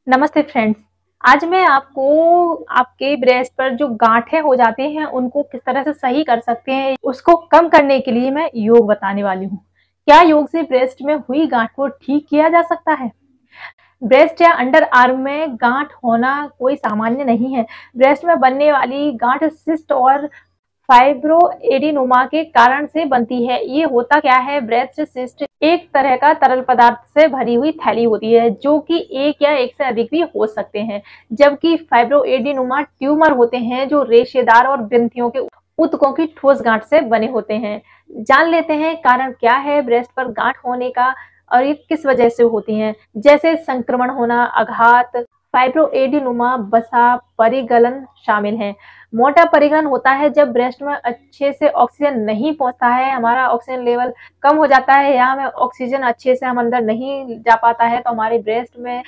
नमस्ते फ्रेंड्स। आज मैं आपको आपके ब्रेस्ट पर जो गांठें हो जाती हैं उनको किस तरह से सही कर सकते हैं, उसको कम करने के लिए मैं योग बताने वाली हूँ। क्या योग से ब्रेस्ट में हुई गांठ को ठीक किया जा सकता है? ब्रेस्ट या अंडर आर्म में गांठ होना कोई सामान्य नहीं है। ब्रेस्ट में बनने वाली गांठ सिस्ट और फाइब्रोएडिनोमा के कारण से बनती है। ये होता क्या है, ब्रेस्ट सिस्ट एक तरह का तरल पदार्थ से भरी हुई थैली होती है जो कि एक या एक से अधिक भी हो सकते हैं, जबकि फाइब्रोएडिनोमा ट्यूमर होते हैं जो रेशेदार और ग्रंथियों के ऊतकों की ठोस गांठ से बने होते हैं। जान लेते हैं कारण क्या है ब्रेस्ट पर गांठ होने का और ये किस वजह से होती हैं, जैसे संक्रमण होना, आघात, फाइब्रोएडिनोमा, वसा, परिगलन शामिल हैं। मोटा परिगलन होता है जब ब्रेस्ट में अच्छे से ऑक्सीजन नहीं पहुंचता है, हमारा ऑक्सीजन लेवल कम हो जाता है या हमें ऑक्सीजन अच्छे से हम अंदर नहीं जा पाता है, तो हमारे ब्रेस्ट में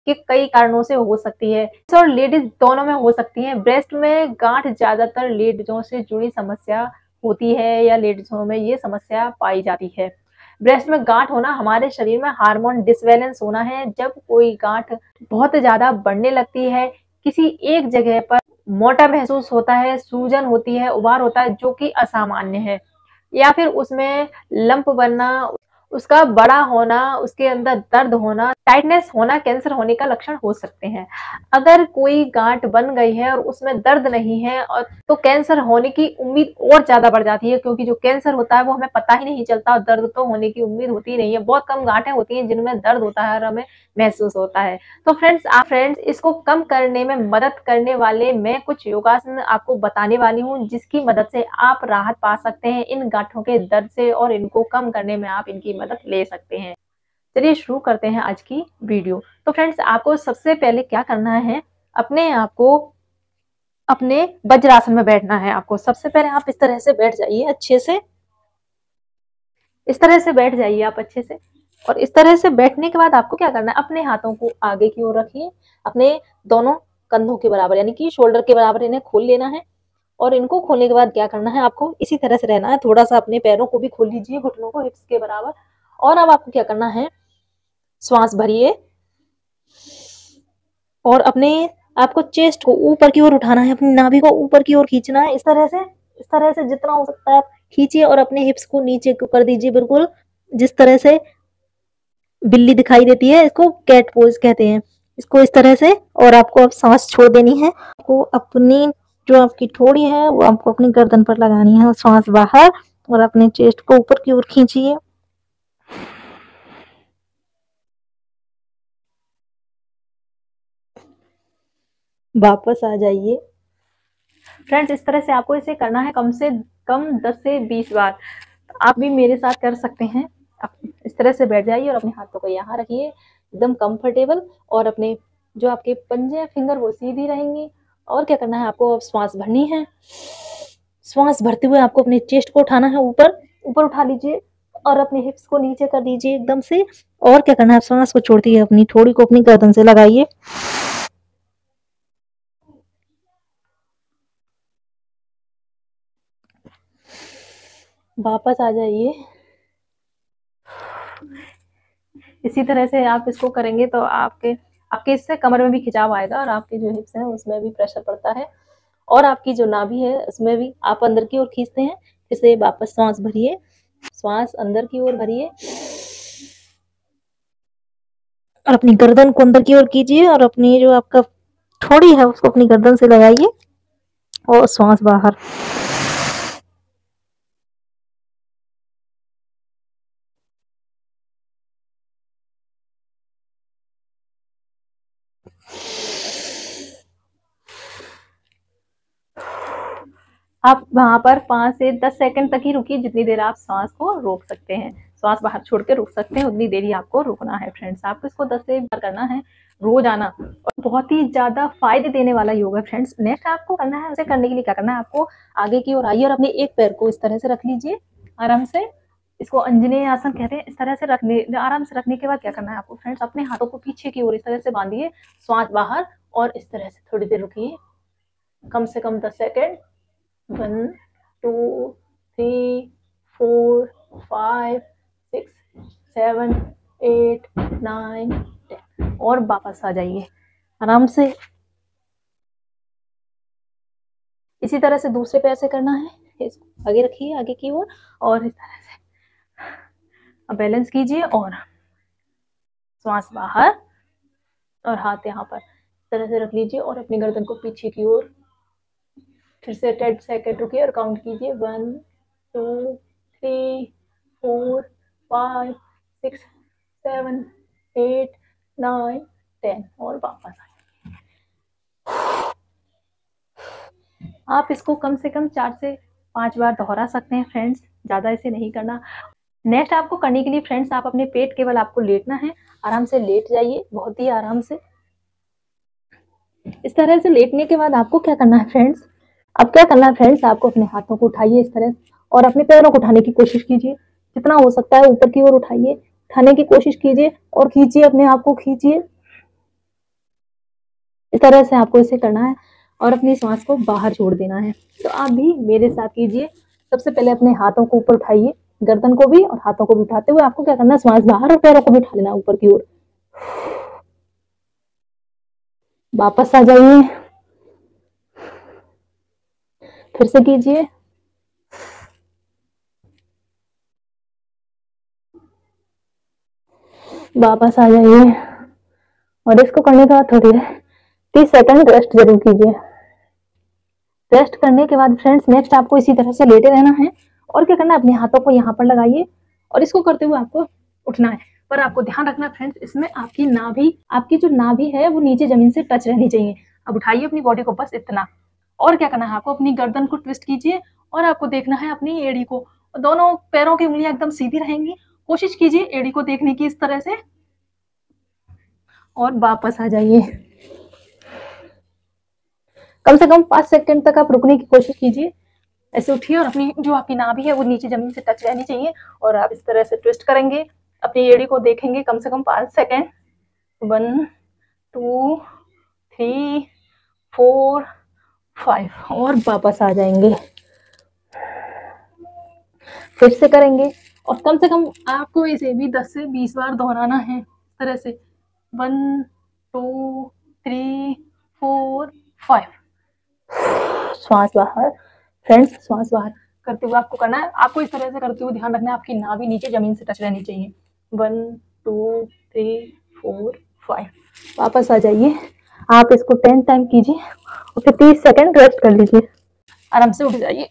के कई कारणों से हो सकती है और लेडीज दोनों में हो सकती है। ब्रेस्ट में गांठ ज्यादातर लेडीजों से जुड़ी समस्या होती है या लेडीजों में ये समस्या पाई जाती है। ब्रेस्ट में गांठ होना हमारे शरीर में हार्मोन डिसबैलेंस होना है। जब कोई गांठ बहुत ज्यादा बढ़ने लगती है, किसी एक जगह पर मोटा महसूस होता है, सूजन होती है, उभार होता है जो कि असामान्य है, या फिर उसमें लंप बनना, उसका बड़ा होना, उसके अंदर दर्द होना, टाइटनेस होना कैंसर होने का लक्षण हो सकते हैं। अगर कोई गांठ बन गई है और उसमें दर्द नहीं है और तो कैंसर होने की उम्मीद और ज्यादा बढ़ जाती है, क्योंकि जो कैंसर होता है वो हमें पता ही नहीं चलता और दर्द तो होने की उम्मीद होती नहीं है। बहुत कम गांठें होती हैं जिनमें दर्द होता है और हमें महसूस होता है। तो फ्रेंड्स इसको कम करने में मदद करने वाले मैं कुछ योगासन आपको बताने वाली हूँ, जिसकी मदद से आप राहत पा सकते हैं इन गांठों के दर्द से और इनको कम करने में आप इनकी मदद ले सकते हैं। चलिए शुरू करते हैं आज की वीडियो। तो फ्रेंड्स आपको सबसे पहले क्या करना है, अपने आप को अपने वज्रासन में बैठना है। आपको सबसे पहले आप इस तरह से बैठ जाइए, अच्छे से इस तरह से बैठ जाइए आप अच्छे से। और इस तरह से बैठने के बाद आपको क्या करना है, अपने हाथों को आगे की ओर रखिए, अपने दोनों कंधों के बराबर यानी कि शोल्डर के बराबर इन्हें खोल लेना है। और इनको खोलने के बाद क्या करना है, आपको इसी तरह से रहना है। थोड़ा सा अपने पैरों को भी खोल लीजिए, घुटनों को हिप्स के बराबर। और अब आपको क्या करना है, श्वास भरिए और अपने आपको चेस्ट को ऊपर की ओर उठाना है, अपनी नाभि को ऊपर की ओर खींचना है। इस तरह से जितना हो सकता है आप खींचिए और अपने हिप्स को नीचे कर दीजिए, बिल्कुल जिस तरह से बिल्ली दिखाई देती है, इसको कैट पोज कहते हैं। इसको इस तरह से, और आपको अब सांस छोड़ देनी है। आपको अपनी जो आपकी ठोड़ी है वो आपको अपनी गर्दन पर लगानी है और सांस बाहर, और अपने चेस्ट को ऊपर की ओर खींचिए। वापस आ जाइए। फ्रेंड्स इस तरह से आपको इसे करना है कम से कम 10 से 20 बार। आप भी मेरे साथ कर सकते हैं। आप इस तरह से बैठ जाइए और अपने हाथों को यहाँ रखिए एकदम कंफर्टेबल, और अपने जो आपके पंजे फिंगर वो सीधी रहेंगी। और क्या करना है, आपको अब श्वास भरनी है। श्वास भरते हुए आपको अपने चेस्ट को उठाना है, ऊपर ऊपर उठा लीजिए और अपने हिप्स को नीचे कर दीजिए एकदम से। और क्या करना है, श्वास को छोड़ते हुए अपनी ठोड़ी को अपनी गर्दन से लगाइए। वापस आ जाइए। इसी तरह से आप इसको करेंगे तो आपके आपके इससे कमर में भी खिंचाव आएगा और आपके जो हिप्स हैं उसमें भी प्रेशर पड़ता है, और आपकी जो नाभि है उसमें भी आप अंदर की ओर खींचते हैं। फिर से वापस सांस भरिए, श्वास अंदर की ओर भरिए और अपनी गर्दन को अंदर की ओर कीजिए और अपनी जो आपका ठोड़ी है उसको अपनी गर्दन से लगाइए और श्वास बाहर। आप वहां पर 5 से 10 सेकंड तक ही रुकिए, जितनी देर आप सांस को रोक सकते हैं। श्वास बाहर छोड़ के रोक सकते हैं, उतनी देर ही आपको रुकना है। फ्रेंड्स आपको इसको 10 से बार करना है रोजाना, और बहुत ही ज्यादा फायदे देने वाला योग है। फ्रेंड्स नेक्स्ट आपको करना है, उसे करने के लिए क्या करना है, आपको आगे की ओर आइए और अपने एक पैर को इस तरह से रख लीजिए आराम से। इसको अंजनेय आसन कहते हैं। इस तरह से रखने आराम से रखने के बाद क्या करना है आपको, फ्रेंड्स अपने हाथों को पीछे की ओर इस तरह से बांधिए, श्वास बाहर, और इस तरह से थोड़ी देर रुकिए, कम से कम 10 सेकेंड। 1 2 3 4 5 6 7 8 9 10, और वापस आ जाइए। आराम से। इसी तरह से दूसरे पैर से करना है, इसको आगे रखिए आगे की ओर, और इस तरह से अब बैलेंस कीजिए और श्वास बाहर और हाथ यहाँ पर इस तरह से रख लीजिए और अपनी गर्दन को पीछे की ओर फिर से 10 सेकेंड रुकिए और काउंट कीजिए 1 2 3 4 5 6 7 8 9 10 और वापस आए। आप इसको कम से कम 4 से 5 बार दोहरा सकते हैं फ्रेंड्स, ज़्यादा इसे नहीं करना। नेक्स्ट आपको करने के लिए फ्रेंड्स आप अपने पेट केवल आपको लेटना है, आराम से लेट जाइए बहुत ही आराम से। इस तरह से लेटने के बाद आपको क्या करना है फ्रेंड्स, अब क्या करना है फ्रेंड्स, आपको अपने हाथों को उठाइए इस तरह और अपने पैरों को उठाने की कोशिश कीजिए, जितना हो सकता है ऊपर की ओर उठाइए, उठाने की कोशिश कीजिए और खींचिए, अपने आप को खींचिए। इस तरह से आपको इसे करना है और अपनी सांस को बाहर छोड़ देना है। तो आप भी मेरे साथ कीजिए। सबसे पहले अपने हाथों को ऊपर उठाइए, गर्दन को भी और हाथों को भी उठाते हुए आपको क्या करना है, सांस बाहर और पैरों को भी उठा लेना ऊपर की ओर। वापस आ जाइए, फिर से कीजिए, वापस आ जाइए और इसको करने के बाद थोड़ी 30 सेकंड रेस्ट जरूर कीजिए। रेस्ट करने के बाद फ्रेंड्स नेक्स्ट आपको इसी तरह से लेटे रहना है और क्या करना है, अपने हाथों को यहाँ पर लगाइए और इसको करते हुए आपको उठना है। पर आपको ध्यान रखना फ्रेंड्स, इसमें आपकी नाभि, आपकी जो नाभि है वो नीचे जमीन से टच रहनी चाहिए। अब उठाइए अपनी बॉडी को, बस इतना। और क्या करना है, आपको अपनी गर्दन को ट्विस्ट कीजिए और आपको देखना है अपनी एड़ी को, दोनों पैरों की उंगलियां एकदम सीधी रहेंगी। कोशिश कीजिए एड़ी को देखने की इस तरह से और वापस आ जाइए। कम से कम 5 सेकंड तक आप रुकने की कोशिश कीजिए। ऐसे उठिए और अपनी जो आपकी नाभि है वो नीचे जमीन से टच रहनी चाहिए और आप इस तरह से ट्विस्ट करेंगे, अपनी एड़ी को देखेंगे कम से कम 5 सेकंड। 1 2 3 4 5 और वापस आ जाएंगे। फिर से करेंगे और कम से कम आपको इसे भी 10 से 20 बार दोहराना है इस तरह से। 1 2 3 4 5 श्वास बाहर फ्रेंड्स, श्वास बाहर करते हुए आपको करना है। आपको इस तरह से करते हुए ध्यान रखना है आपकी नाभि नीचे जमीन से टच रहनी चाहिए। 1 2 3 4 5 वापस आ जाइए। आप इसको 10 टाइम कीजिए और फिर 30 सेकंड रेस्ट कर लीजिए, आराम से उठ जाइए।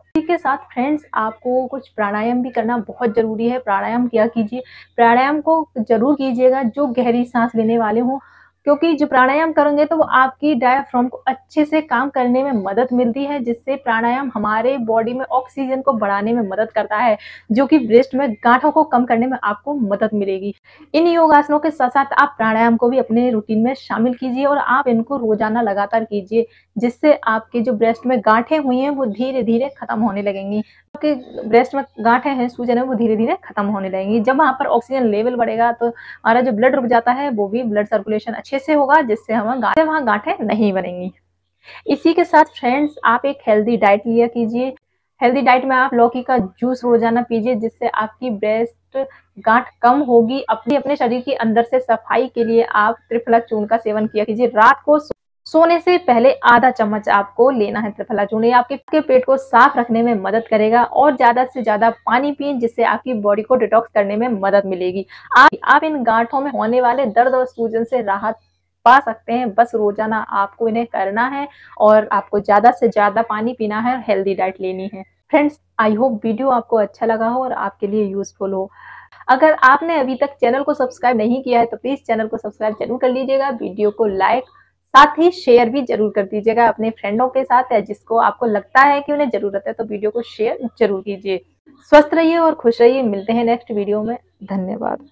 इसी के साथ फ्रेंड्स आपको कुछ प्राणायाम भी करना बहुत जरूरी है। प्राणायाम किया कीजिए, प्राणायाम को जरूर कीजिएगा जो गहरी सांस लेने वाले हों, क्योंकि जो प्राणायाम करेंगे तो वो आपकी डायफ्राम को अच्छे से काम करने में मदद मिलती है, जिससे प्राणायाम हमारे बॉडी में ऑक्सीजन को बढ़ाने में मदद करता है, जो कि ब्रेस्ट में गांठों को कम करने में आपको मदद मिलेगी। इन योगासनों के साथ साथ आप प्राणायाम को भी अपने रूटीन में शामिल कीजिए और आप इनको रोजाना लगातार कीजिए, जिससे आपके जो ब्रेस्ट में गांठें हुई हैं वो धीरे धीरे खत्म होने लगेंगी। आपके ब्रेस्ट में गांठें हैं, सूजन है, वो धीरे धीरे खत्म होने लगेंगी। जब वहाँ पर ऑक्सीजन लेवल बढ़ेगा तो हमारा जो ब्लड रुक जाता है वो भी ब्लड सर्कुलेशन अच्छे से होगा, जिससे हम वहाँ गांठें नहीं बनेंगी। इसी के साथ फ्रेंड्स आप एक हेल्दी डाइट लिया कीजिए। हेल्दी डाइट में आप लौकी का जूस रोजाना पीजिए, जिससे आपकी ब्रेस्ट गांठ कम होगी। अपने शरीर के अंदर से सफाई के लिए आप त्रिफला चूर्ण का सेवन किया कीजिए। रात को सोने से पहले आधा चम्मच आपको लेना है त्रिफला चूर्ण। ये आपके पेट को साफ रखने में मदद करेगा और ज्यादा से ज्यादा पानी पिए, जिससे आपकी बॉडी को डिटॉक्स करने में मदद मिलेगी। आप इन गांठों में होने वाले दर्द और सूजन से राहत पा सकते हैं। बस रोजाना आपको इन्हें करना है और आपको ज्यादा से ज्यादा पानी पीना है और हेल्दी डाइट लेनी है। फ्रेंड्स आई होप वीडियो आपको अच्छा लगा हो और आपके लिए यूजफुल हो। अगर आपने अभी तक चैनल को सब्सक्राइब नहीं किया है तो प्लीज चैनल को सब्सक्राइब जरूर कर लीजिएगा। वीडियो को लाइक साथ ही शेयर भी जरूर कर दीजिएगा अपने फ्रेंडों के साथ, या जिसको आपको लगता है कि उन्हें जरूरत है तो वीडियो को शेयर जरूर कीजिए। स्वस्थ रहिए और खुश रहिए। मिलते हैं नेक्स्ट वीडियो में। धन्यवाद।